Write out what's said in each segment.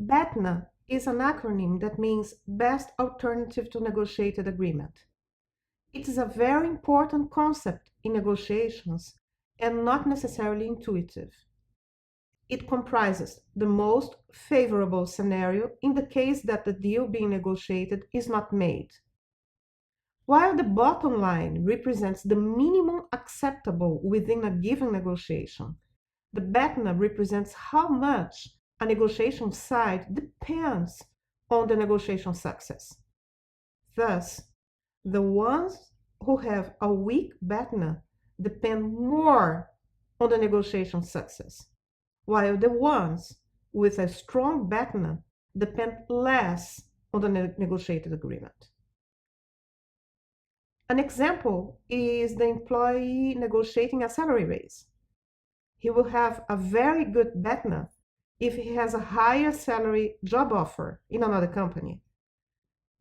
Batna is an acronym that means Best Alternative to Negotiated Agreement. It is a very important concept in negotiations and not necessarily intuitive. It comprises the most favorable scenario in the case that the deal being negotiated is not made. While the bottom line represents the minimum acceptable within a given negotiation, the BATNA represents how much a negotiation side depends on the negotiation success. Thus, the ones who have a weak BATNA depend more on the negotiation success, while the ones with a strong BATNA depend less on the negotiated agreement. An example is the employee negotiating a salary raise. He will have a very good BATNA if he has a higher salary job offer in another company.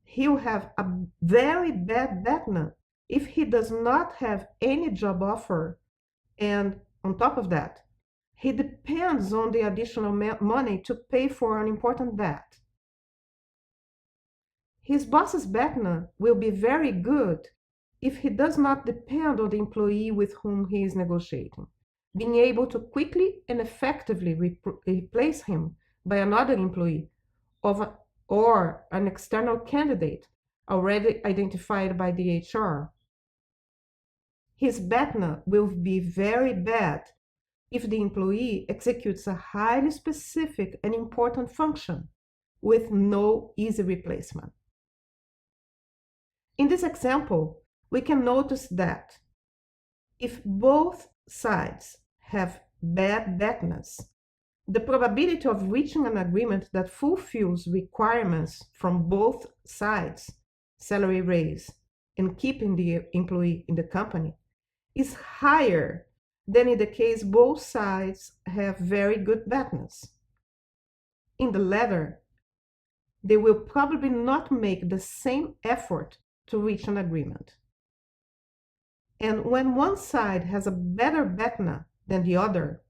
He will have a very bad BATNA if he does not have any job offer, and on top of that, he depends on the additional money to pay for an important debt. His boss's BATNA will be very good if he does not depend on the employee with whom he is negotiating, being able to quickly and effectively replace him by another employee or an external candidate already identified by the HR. His BATNA will be very bad if the employee executes a highly specific and important function with no easy replacement. In this example, we can notice that if both sides have bad BATNAs, the probability of reaching an agreement that fulfills requirements from both sides, salary raise, and keeping the employee in the company, is higher than in the case both sides have very good BATNAs. In the latter, they will probably not make the same effort to reach an agreement. And when one side has a better BATNA than the other,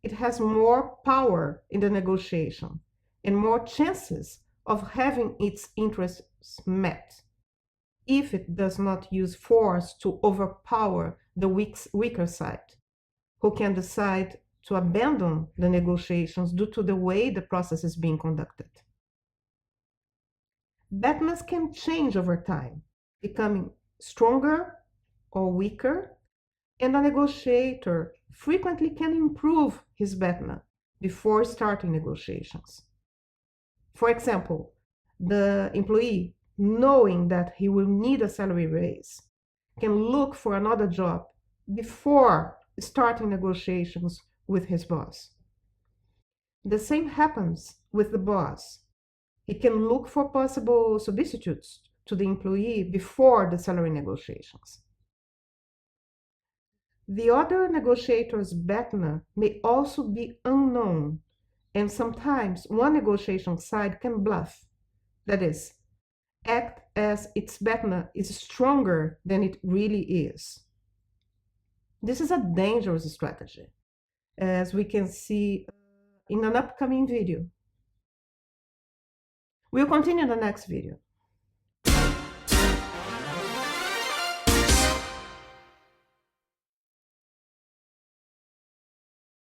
it has more power in the negotiation and more chances of having its interests met, if it does not use force to overpower the weaker side, who can decide to abandon the negotiations due to the way the process is being conducted. BATNAs can change over time, becoming stronger or weaker, and a negotiator frequently can improve his BATNA before starting negotiations. For example, the employee, knowing that he will need a salary raise, can look for another job before starting negotiations with his boss. The same happens with the boss. He can look for possible substitutes to the employee before the salary negotiations. The other negotiator's BATNA may also be unknown, and sometimes one negotiation side can bluff, that is, act as its BATNA is stronger than it really is. This is a dangerous strategy, as we can see in an upcoming video. We'll continue in the next video.